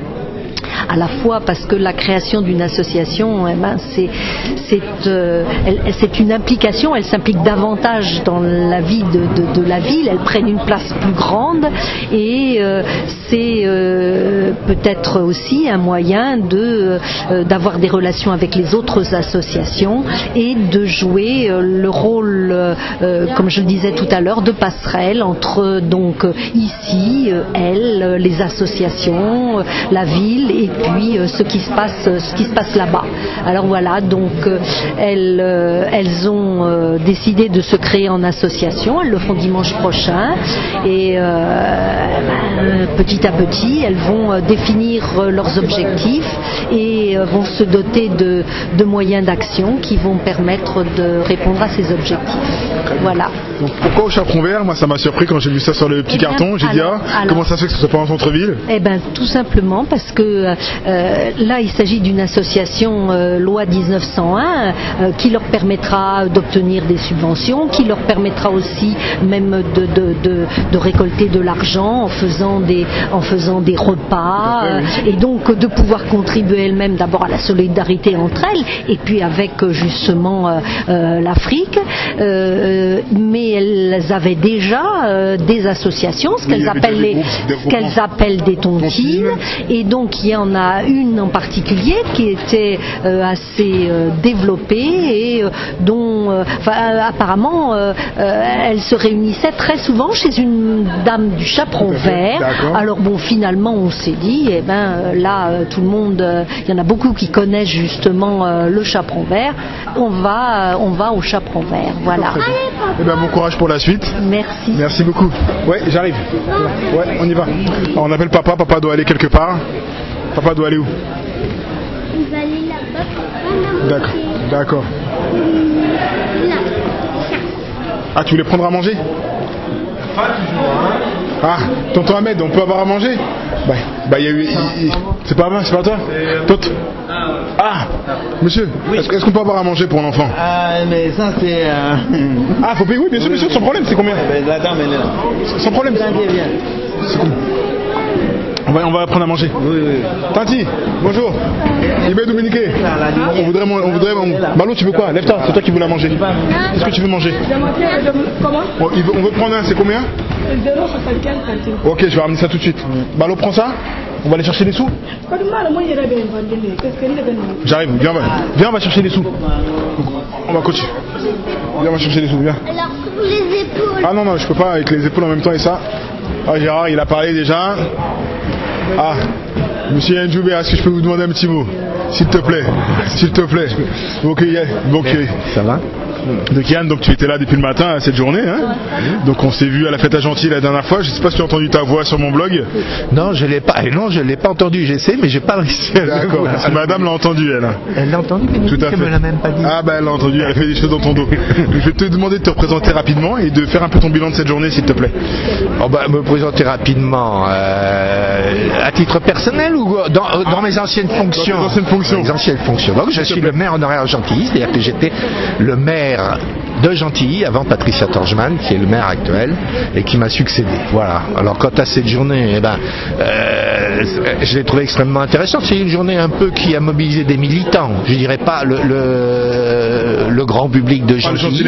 À la fois parce que la création d'une association, c'est une implication, elle s'implique davantage dans la vie de la ville, elle prend une place plus grande, et c'est peut-être aussi un moyen d'avoir des relations avec les autres associations et de jouer le rôle, comme je le disais tout à l'heure, de passerelle entre donc ici, les associations, la ville, et puis ce qui se passe là-bas. Alors voilà, donc elles ont décidé de se créer en association. Elles le font dimanche prochain, et petit à petit elles vont définir leurs objectifs et vont se doter de moyens d'action qui vont permettre de répondre à ces objectifs. Voilà. Donc pourquoi au Chaperon Vert? Moi ça m'a surpris quand j'ai vu ça sur le petit carton. J'ai dit comment ça se fait que ce soit pas en centre-ville? Tout simplement parce que là il s'agit d'une association loi 1901 qui leur permettra d'obtenir des subventions, qui leur permettra aussi même de récolter de l'argent en faisant des repas, et donc de pouvoir contribuer elles-mêmes d'abord à la solidarité entre elles et puis avec justement l'Afrique, mais elles avaient déjà des associations, ce qu'elles appellent des tontines, et donc il y en a une en particulier qui était assez développée et dont apparemment elle se réunissait très souvent chez une dame du Chaperon Vert. Alors bon, finalement on s'est dit, là tout le monde, il y en a beaucoup qui connaissent justement le Chaperon Vert, on va au Chaperon Vert, voilà. Bon courage pour la suite. Merci. Merci beaucoup. Ouais, j'arrive. Ouais, on y va. Alors, on appelle papa, papa doit aller quelque part. Papa doit aller où? Il va aller là-bas. D'accord. Ah, tu voulais prendre à manger? Ah, tonton Ahmed, on peut avoir à manger? Il y a eu... C'est pas moi, c'est pas toi? Ah, monsieur, est-ce qu'on peut avoir à manger pour l'enfant? Mais ça c'est... Ah, faut payer, oui, bien sûr, sans problème, c'est combien? La dame elle est là. Sans problème. C'est combien? On va prendre à manger. Oui. Tanti, bonjour. Ibé Dominique. On voudrait... Malo, tu veux quoi? Lève-toi, c'est toi qui veux la manger. Qu'est-ce que tu veux manger? Comment? On veut prendre un, c'est combien? 0,75. Ok, je vais ramener ça tout de suite. Malo, prends ça. On va aller chercher les sous. J'arrive, viens, on va chercher les sous. On va continuer. Viens, on va chercher les sous, viens. Alors, pour les épaules. Ah non, je peux pas avec les épaules en même temps et ça. Ah, Gérard, il a parlé déjà. Ah, monsieur Njoubé, est-ce que je peux vous demander un petit mot? S'il te plaît. Ok. Ça va? Donc Yann, donc tu étais là depuis le matin à cette journée, hein. Donc on s'est vu à la fête à Gentil la dernière fois. Je sais pas si tu as entendu ta voix sur mon blog. Non, je l'ai pas. Et non, je l'ai pas entendu. J'essaie, mais j'ai pas réussi à le voir. D'accord. Parce que madame l'a entendu, elle. Elle l'a entendu, mais tout à fait. Elle me l'a même pas dit. Ah bah elle l'a entendu. Elle a fait des choses dans ton dos. Je vais te demander de te présenter rapidement et de faire un peu ton bilan de cette journée, s'il te plaît. Oh bah, me présenter rapidement à titre personnel ou dans mes anciennes fonctions. Dans tes anciennes fonctions. Mes anciennes fonctions. Donc je suis le maire honoraire de Gentilly, c'est-à-dire que j'étais le maire de Gentilly avant Patricia Torgeman, qui est le maire actuel et qui m'a succédé. Voilà. Alors quant à cette journée, eh ben, je l'ai trouvé extrêmement intéressante. C'est une journée un peu qui a mobilisé des militants. Je dirais pas le grand public de Gentilly.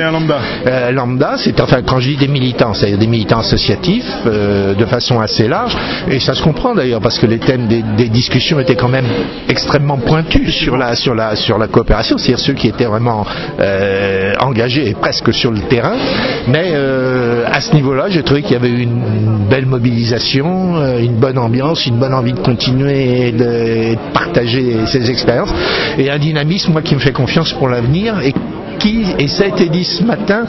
Lambda, c'est enfin quand je dis des militants, c'est-à-dire des militants associatifs de façon assez large. Et ça se comprend d'ailleurs parce que les thèmes des discussions étaient quand même extrêmement pointus sur la coopération, c'est-à-dire ceux qui étaient vraiment engagés et presque sur le terrain. Mais à ce niveau-là, j'ai trouvé qu'il y avait une belle mobilisation, une bonne ambiance, une bonne envie de continuer et de partager ces expériences et un dynamisme, moi, qui me fait confiance pour l'avenir et qui, et ça a été dit ce matin,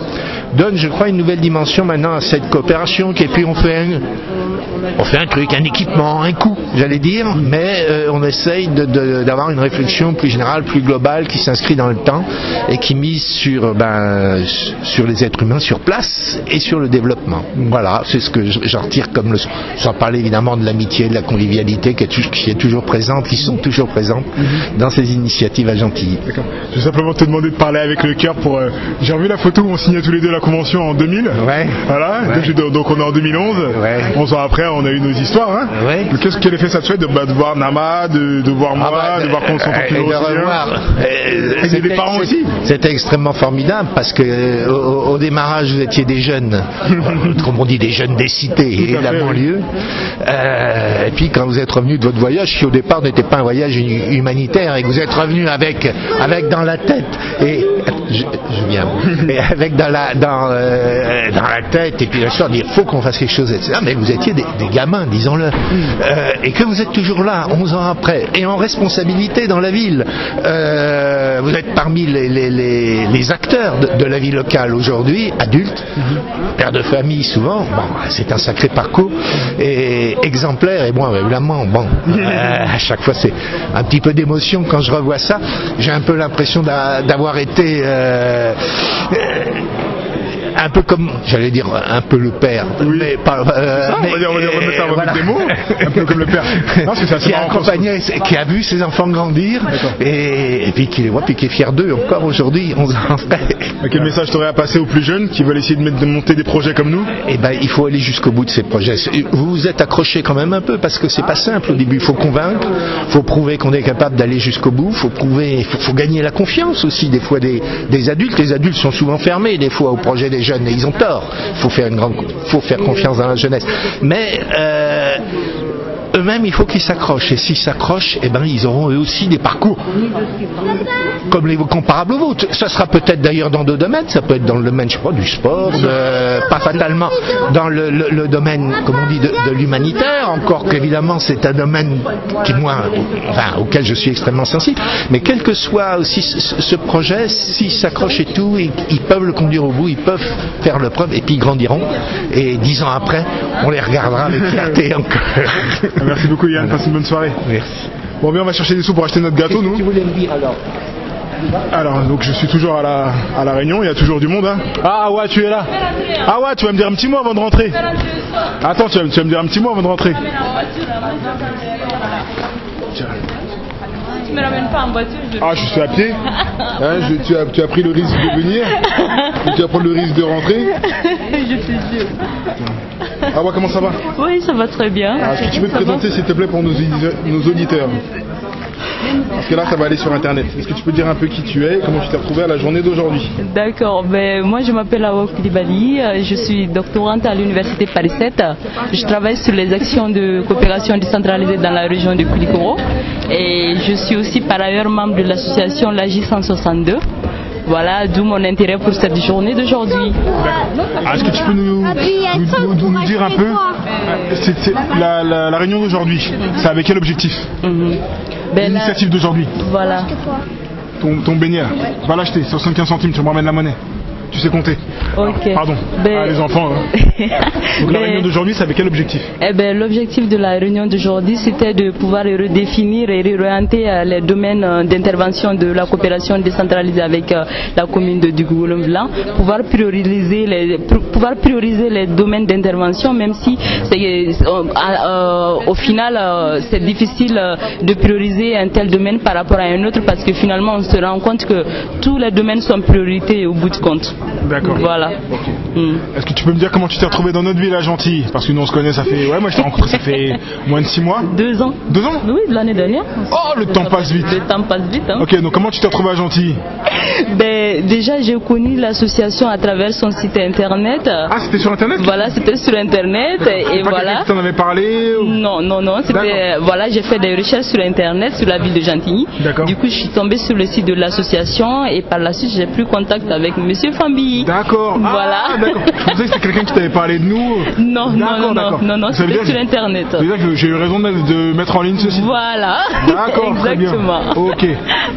donne, je crois, une nouvelle dimension maintenant à cette coopération. Et puis on fait un truc, un équipement, un coût, j'allais dire, mais on essaye d'avoir une réflexion plus générale, plus globale, qui s'inscrit dans le temps et qui mise sur les êtres humains sur place et sur le développement. Voilà, c'est ce que j'en retire comme leçon. Sans parler évidemment de l'amitié, de la convivialité qui est toujours présente, qui sont toujours présentes dans ces initiatives à Gentilly. D'accord. Je vais simplement te demander de parler avec le cœur pour... J'ai revu la photo où on signait tous les deux la convention en 2000. Ouais. Voilà. Ouais. Donc on est en 2011. Ouais. 11 ans après, on a eu nos histoires. Hein. Ouais. Quel effet ça te fait de voir Nama, de voir moi, de voir qu'on s'entend toujours aussi bien. Et des parents aussi. C'était extrêmement formidable parce que au démarrage, vous étiez des jeunes, comme on dit, des jeunes des cités et de la banlieue. Et puis quand vous êtes revenu de votre voyage, qui au départ n'était pas un voyage humanitaire, et que vous êtes revenu avec dans la tête et je viens et avec dans la tête et puis la sorte dire faut qu'on fasse quelque chose, etc. Mais vous étiez des gamins, disons-le, et que vous êtes toujours là 11 ans après et en responsabilité dans la ville. Vous êtes parmi les acteurs de la vie locale aujourd'hui, adultes, pères de famille souvent. Bon, c'est un sacré parcours et exemplaire. Et moi, évidemment, bon, à chaque fois c'est un petit peu d'émotion quand je revois ça. J'ai un peu l'impression d'avoir été un peu comme, j'allais dire, un peu le père. Oui. Mais pas, on va dire voilà. Des mots, un peu comme le père. Non, c'est qui a accompagné, qui a vu ses enfants grandir, et puis qui les voit, puis qui est fier d'eux encore aujourd'hui, 11 ans après. Quel message t'aurais à passer aux plus jeunes qui veulent essayer de monter des projets comme nous? Eh ben, il faut aller jusqu'au bout de ces projets. Vous vous êtes accrochés quand même un peu, parce que c'est pas simple au début. Il faut convaincre, il faut prouver qu'on est capable d'aller jusqu'au bout, il faut prouver, il faut gagner la confiance aussi des fois des adultes. Les adultes sont souvent fermés des fois au projet des jeunes et ils ont tort. Il faut faire confiance dans la jeunesse. Mais eux-mêmes, il faut qu'ils s'accrochent. Et s'ils s'accrochent, eh ben, ils auront eux aussi des parcours comme les comparables aux vôtres. Ça sera peut-être d'ailleurs dans d'autres domaines. Ça peut être dans le domaine, je sais pas, du sport, pas fatalement dans le domaine, comme on dit, de l'humanitaire. Encore qu'évidemment, c'est un domaine qui, moi, auquel je suis extrêmement sensible. Mais quel que soit aussi ce projet, s'ils s'accrochent et tout, ils peuvent le conduire au bout, ils peuvent faire le preuve, et puis ils grandiront. Et 10 ans après, on les regardera avec fierté encore. Merci beaucoup Yann, passe une bonne soirée. Merci. Bon, bien, on va chercher des sous pour acheter notre gâteau, nous. Tu voulais me dire alors? Alors, donc je suis toujours à la réunion, il y a toujours du monde. Hein. Ah ouais, tu es là. Ah ouais, tu vas me dire un petit mot avant de rentrer. Attends, tu vas me dire un petit mot avant de rentrer. Tu me ramènes pas en voiture. Je suis à pied. Hein, tu as pris le risque de venir. Et tu vas prendre le risque de rentrer. Je te jure. Ah ouais, comment ça va? Oui, ça va très bien. Est-ce que tu peux te présenter s'il te plaît pour nos auditeurs? Parce que là, ça va aller sur Internet. Est-ce que tu peux dire un peu qui tu es et comment tu t'es retrouvé à la journée d'aujourd'hui? D'accord. Moi, je m'appelle Awa Koulibaly. Je suis doctorante à l'Université Paris 7. Je travaille sur les actions de coopération décentralisée dans la région de Koulikoro. Et je suis aussi par ailleurs membre de l'association l'AJ 162. Voilà, d'où mon intérêt pour cette journée d'aujourd'hui. Est-ce que tu peux nous dire un peu la réunion d'aujourd'hui, c'est avec quel objectif? L'initiative d'aujourd'hui. Voilà. Ton baigneur, va l'acheter, 75 centimes, tu me ramènes la monnaie. Tu sais compter. Ok. Pardon. Les enfants. Hein. Donc la réunion d'aujourd'hui, c'est avec quel objectif? L'objectif de la réunion d'aujourd'hui, c'était de pouvoir redéfinir et réorienter les domaines d'intervention de la coopération décentralisée avec la commune de Dugoulom-Vlan, pouvoir prioriser les domaines d'intervention, même si au final c'est difficile de prioriser un tel domaine par rapport à un autre, parce que finalement on se rend compte que tous les domaines sont priorités au bout de compte. D'accord. Voilà. Okay. Est-ce que tu peux me dire comment tu t'es retrouvé dans notre ville à Gentilly? Parce que nous on se connaît, ça fait... Ouais, moi je t'ai rencontré, ça fait moins de 6 mois. 2 ans. 2 ans? Oui, de l'année dernière. Oh, le temps passe vite. Le temps passe vite. Hein. Ok, donc comment tu t'es retrouvé à Gentilly? Déjà j'ai connu l'association à travers son site internet. Ah, c'était sur internet? Voilà, c'était sur internet. Et voilà. Tu en avais parlé ou... Non, c'était... Voilà, j'ai fait des recherches sur internet, sur la ville de Gentilly. D'accord. Du coup, je suis tombée sur le site de l'association et par la suite, j'ai pris contact avec Monsieur Fambi. D'accord. Voilà. Ah, d'accord. Je pensais que c'était quelqu'un qui t'avait parlé de nous. Non, c'était sur internet. Ça veut dire que j'ai eu raison de mettre en ligne ceci. Voilà. D'accord, très bien. Exactement. Ok.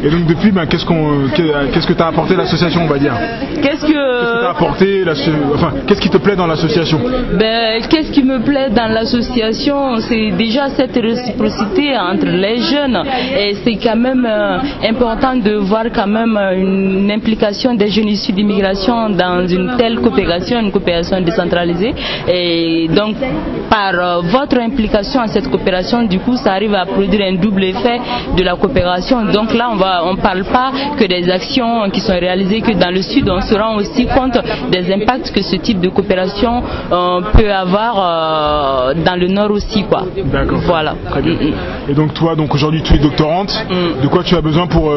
Et donc depuis, qu'est-ce que t'as apporté l'association, on va dire? Qu'est-ce que t'as apporté qu'est-ce qui te plaît dans l'association? Qu'est-ce qui me plaît dans l'association, c'est déjà cette réciprocité entre les jeunes, et c'est quand même important de voir quand même une implication des jeunes issus d'immigration dans une telle coopération, une coopération décentralisée. Et donc par votre implication à cette coopération, du coup ça arrive à produire un double effet de la coopération. Donc là on parle pas que des actions qui sont réalisées que dans le sud, on se rend aussi compte des impacts que ce type de coopération peut avoir dans le nord aussi, quoi. D'accord. Voilà. Très bien. Et donc toi, aujourd'hui tu es doctorante. De quoi tu as besoin pour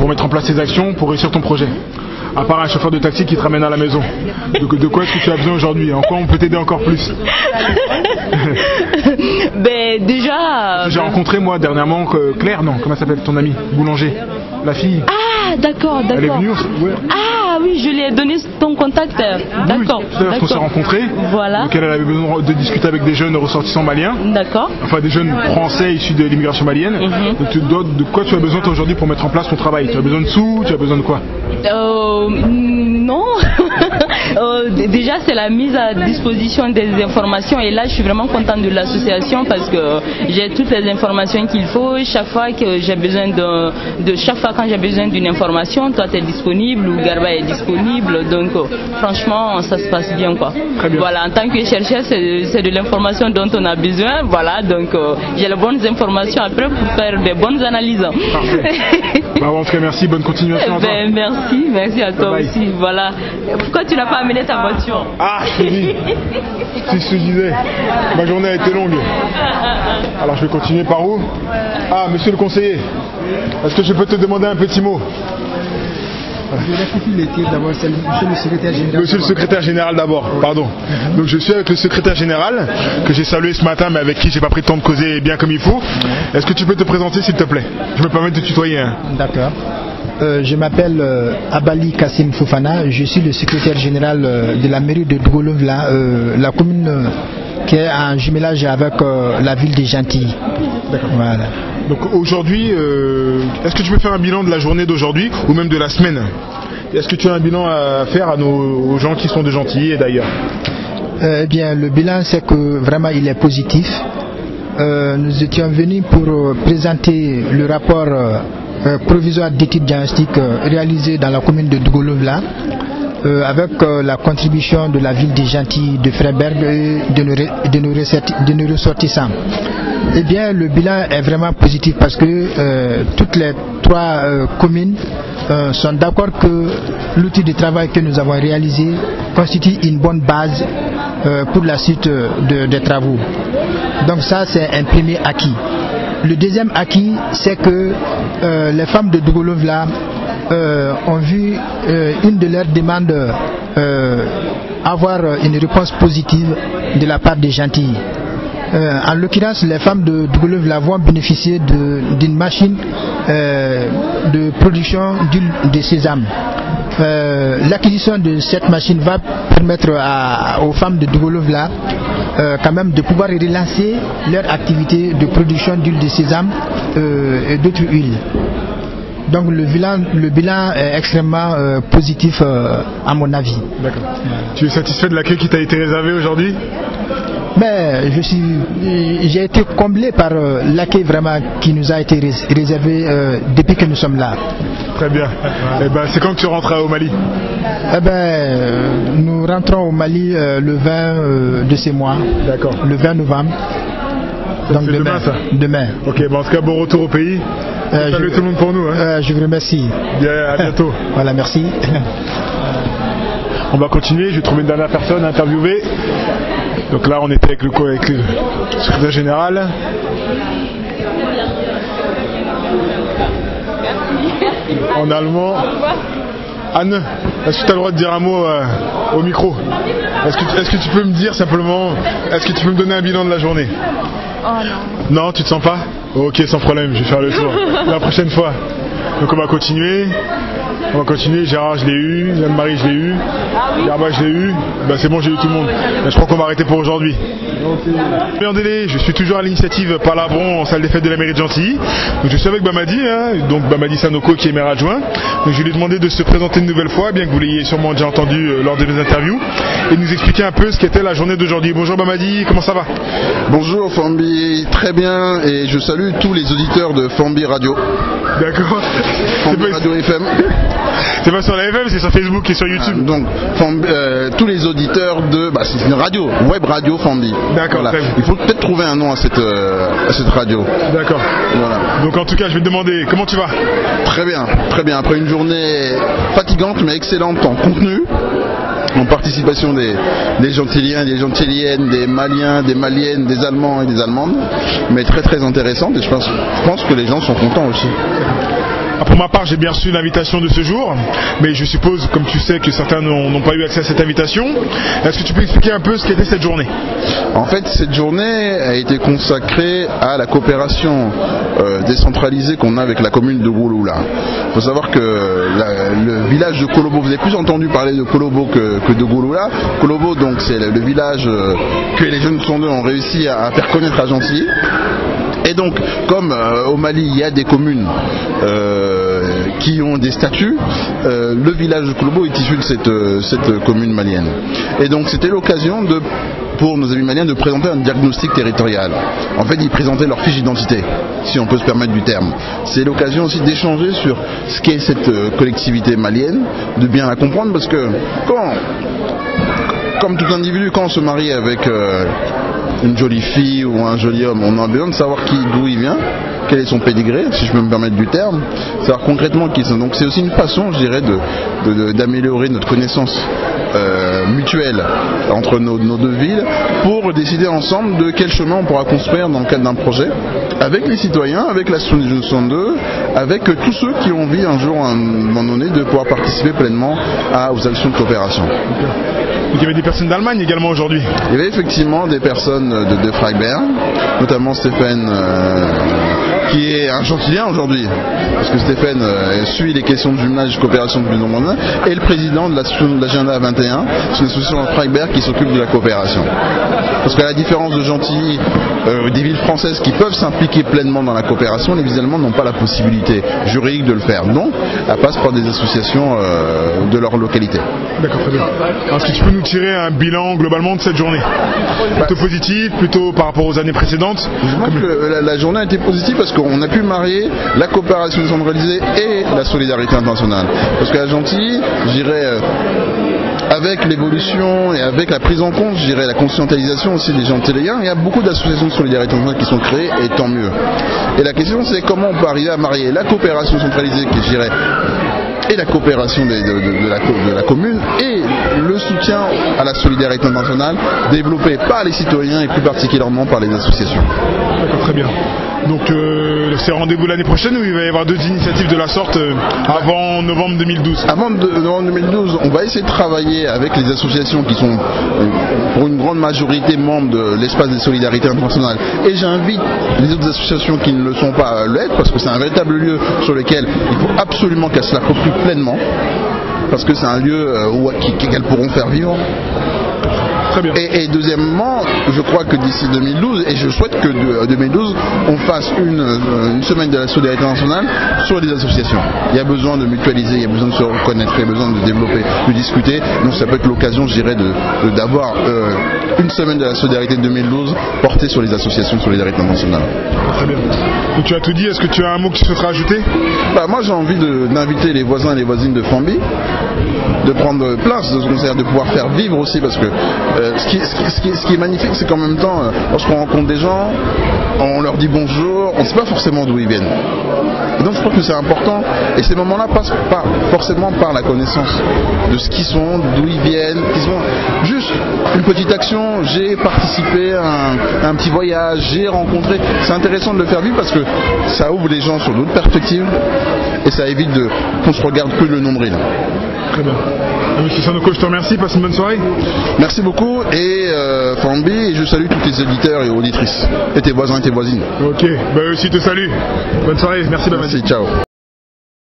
mettre en place ces actions, pour réussir ton projet? À part un chauffeur de taxi qui te ramène à la maison. De quoi est-ce que tu as besoin aujourd'hui? En quoi on peut t'aider encore plus? Déjà... J'ai rencontré moi dernièrement Claire, non, comment s'appelle ton amie? Boulanger, la fille. Ah, d'accord. Elle est venue, ouais. Ah oui, je lui ai donné ton contact. D'accord. Oui, tout à l'heure qu'on s'est rencontrés. Voilà. Donc elle avait besoin de discuter avec des jeunes ressortissants maliens. D'accord. Enfin des jeunes français issus de l'immigration malienne. Donc de quoi tu as besoin toi aujourd'hui pour mettre en place ton travail? Tu as besoin de sous? Tu as besoin de quoi? Non. Déjà c'est la mise à disposition des informations, et là je suis vraiment contente de l'association parce que j'ai toutes les informations qu'il faut. Chaque fois que j'ai besoin quand j'ai besoin d'une information, toi tu es disponible ou Garba est disponible, donc franchement ça se passe bien, quoi. Très bien. Voilà, en tant que chercheur c'est de l'information dont on a besoin, voilà, donc j'ai les bonnes informations après pour faire des bonnes analyses. Parfait. En tout cas merci, bonne continuation à toi. Merci à toi aussi, voilà. Pourquoi tu n'as pas amené ta voiture? Ah, je te dis. Si je te disais, ma journée a été longue. Alors je vais continuer par où? Ah, monsieur le conseiller, est-ce que je peux te demander un petit mot? Monsieur le secrétaire général d'abord, pardon. Donc je suis avec le secrétaire général que j'ai salué ce matin, mais avec qui j'ai pas pris le temps de causer bien comme il faut. Est-ce que tu peux te présenter s'il te plaît? Je me permets de te tutoyer. Hein. D'accord. Je m'appelle Abali Kassim Fofana, je suis le secrétaire général de la mairie de Dugoulom-Vlan, la commune qui est en jumelage avec la ville de Gentilly. Voilà. Donc aujourd'hui, est-ce que tu peux faire un bilan de la journée d'aujourd'hui ou même de la semaine? Est-ce que tu as un bilan à faire aux gens qui sont de Gentilly et d'ailleurs? Eh bien, le bilan c'est que vraiment il est positif. Nous étions venus pour présenter le rapport provisoire d'études diagnostiques réalisé dans la commune de Dugoulom-Vlan avec la contribution de la ville de Gentilly, de Freiberg et de nos ressortissants. Eh bien, le bilan est vraiment positif parce que toutes les 3 communes sont d'accord que l'outil de travail que nous avons réalisé constitue une bonne base pour la suite des travaux. Donc ça, c'est un premier acquis. Le deuxième acquis, c'est que les femmes de Dugoulom-Vlan ont vu une de leurs demandes avoir une réponse positive de la part des Gentilly. En l'occurrence, les femmes de Dugoulom-Vlan vont bénéficier d'une machine de production d'huile de sésame. L'acquisition de cette machine va permettre aux femmes de Dugoulom-Vlan quand même de pouvoir relancer leur activité de production d'huile de sésame et d'autres huiles. Donc le bilan est extrêmement positif à mon avis. D'accord. Tu es satisfait de l'accueil qui t'a été réservé aujourd'hui? Mais j'ai été comblé par l'accueil vraiment qui nous a été réservé depuis que nous sommes là. Très bien. Et ben, c'est quand que tu rentreras au Mali? Nous rentrons au Mali le 20 de ce mois. D'accord. Le 20 novembre. Donc demain, ça? Demain. Ok, en tout cas, bon retour au pays. Salut tout le monde pour nous. Je vous remercie. Bien, à bientôt. Voilà, merci. On va continuer, je vais trouver une dernière personne à interviewer. Donc là, on était avec le secrétaire général. En allemand. Anne, est-ce que tu as le droit de dire un mot au micro? Est-ce que tu peux me dire simplement, est-ce que tu peux me donner un bilan de la journée? Oh non. Non, tu te sens pas? Ok, sans problème, je vais faire le tour. La prochaine fois. Donc on va continuer. Gérard je l'ai eu, Yann-Marie je l'ai eu, Garba je l'ai eu, c'est bon, j'ai eu tout le monde. Je crois qu'on va arrêter pour aujourd'hui. Je suis toujours à l'initiative Palabron en salle des fêtes de la mairie de Gentilly. Donc je suis avec Bamadi, donc Bamadi Sanoko qui est maire adjoint. Donc je lui ai demandé de se présenter une nouvelle fois, bien que vous l'ayez sûrement déjà entendu lors de mes interviews, et nous expliquer un peu ce qu'était la journée d'aujourd'hui. Bonjour Bamadi, comment ça va? Bonjour Fambi, très bien, et je salue tous les auditeurs de Fambi Radio. D'accord. Fambi Radio FM. C'est pas sur la FM, c'est sur Facebook et sur YouTube. Donc tous les auditeurs de... c'est une radio, web radio Fambi. D'accord. Voilà. Il faut peut-être trouver un nom à cette radio. D'accord. Voilà. Donc en tout cas, je vais te demander, comment tu vas? Très bien, très bien. Après une journée fatigante mais excellente en contenu, en participation des Gentilliens, des Gentilliennes, des Maliens, des Maliennes, des Allemands et des Allemandes, mais très très intéressante, et je pense que les gens sont contents aussi. Pour ma part, j'ai bien reçu l'invitation de ce jour, mais je suppose, comme tu sais, que certains n'ont pas eu accès à cette invitation. Est-ce que tu peux expliquer un peu ce qu'était cette journée? En fait, cette journée a été consacrée à la coopération décentralisée qu'on a avec la commune de Gouloula. Il faut savoir que le village de Kolobo, vous avez plus entendu parler de Kolobo que de Gouloula. Kolobo, donc, c'est le village que les jeunes sondeurs ont réussi à faire connaître à Gentilly. Et donc, comme au Mali, il y a des communes qui ont des statuts, le village de Kolobo est issu de cette commune malienne. Et donc, c'était l'occasion pour nos amis maliens de présenter un diagnostic territorial. En fait, ils présentaient leur fiche d'identité, si on peut se permettre du terme. C'est l'occasion aussi d'échanger sur ce qu'est cette collectivité malienne, de bien la comprendre, parce que comme tout individu, quand on se marie avec une jolie fille ou un joli homme, on a besoin de savoir d'où il vient, quel est son pédigré, si je peux me permettre du terme, savoir concrètement qui ils sont. Donc c'est aussi une façon, je dirais, d'améliorer notre connaissance mutuelle entre nos deux villes, pour décider ensemble de quel chemin on pourra construire dans le cadre d'un projet, avec les citoyens, avec la 62, avec tous ceux qui ont envie un jour, à un moment donné, de pouvoir participer pleinement aux actions de coopération. Donc il y avait des personnes d'Allemagne également aujourd'hui? Il y avait effectivement des personnes de Freiberg, notamment Stéphane, qui est un Gentillien aujourd'hui, parce que Stéphane suit les questions de jumelage et coopération depuis de nombreuses années, et le président de l'agenda 21, c'est une association de Freiberg qui s'occupe de la coopération. Parce qu'à la différence de Gentilly, des villes françaises qui peuvent s'impliquer pleinement dans la coopération, les villes allemandes n'ont pas la possibilité juridique de le faire. Donc, elles passent par des associations de leur localité. D'accord, très bien. Est-ce que tu peux nous tirer un bilan globalement de cette journée? Plutôt positif, plutôt par rapport aux années précédentes? Je pense que la journée a été positive parce qu'on a pu marier la coopération décentralisée et la solidarité internationale. Parce qu'à Gentilly, je dirais, avec l'évolution et avec la prise en compte, je dirais, la conscientisation aussi des Gentilliens, il y a beaucoup d'associations de solidarité internationale qui sont créées, et tant mieux. Et la question, c'est comment on peut arriver à marier la coopération centralisée, qui, je dirais, et la coopération de la commune, et le soutien à la solidarité internationale développé par les citoyens et plus particulièrement par les associations. D'accord, très bien. Donc c'est rendez-vous l'année prochaine, ou il va y avoir d'autres initiatives de la sorte avant novembre 2012? Avant novembre 2012, on va essayer de travailler avec les associations qui sont pour une grande majorité membres de l'espace des solidarités internationales. Et j'invite les autres associations qui ne le sont pas à l'être, parce que c'est un véritable lieu sur lequel il faut absolument qu'elles se l'approprient pleinement, parce que c'est un lieu qu'elles pourront faire vivre. Très bien. Et deuxièmement, je crois que d'ici 2012, et je souhaite que 2012, on fasse une semaine de la solidarité nationale sur les associations. Il y a besoin de mutualiser, il y a besoin de se reconnaître, il y a besoin de développer, de discuter. Donc ça peut être l'occasion, je dirais, d'avoir une semaine de la solidarité de 2012 portée sur les associations de solidarité nationale. Très bien. Donc tu as tout dit, est-ce que tu as un mot qui souhaiterait ajouter? Moi j'ai envie d'inviter les voisins et les voisines de Famby, de prendre place de ce concert, de pouvoir faire vivre aussi, parce que ce qui est magnifique, c'est qu'en même temps, lorsqu'on rencontre des gens, on leur dit bonjour, on ne sait pas forcément d'où ils viennent. Et donc je crois que c'est important, et ces moments-là passent pas forcément par la connaissance de ce qu'ils sont, d'où ils viennent, juste une petite action, j'ai participé à un petit voyage, j'ai rencontré. C'est intéressant de le faire vivre parce que ça ouvre les gens sur d'autres perspectives et ça évite qu'on se regarde que le nombril. Très bien. Monsieur Sanoko, je te remercie, passe une bonne soirée. Merci beaucoup et Famby, et je salue tous tes auditeurs et auditrices, et tes voisins et tes voisines. Ok, eux aussi te saluent. Bonne soirée, merci. Merci, ciao.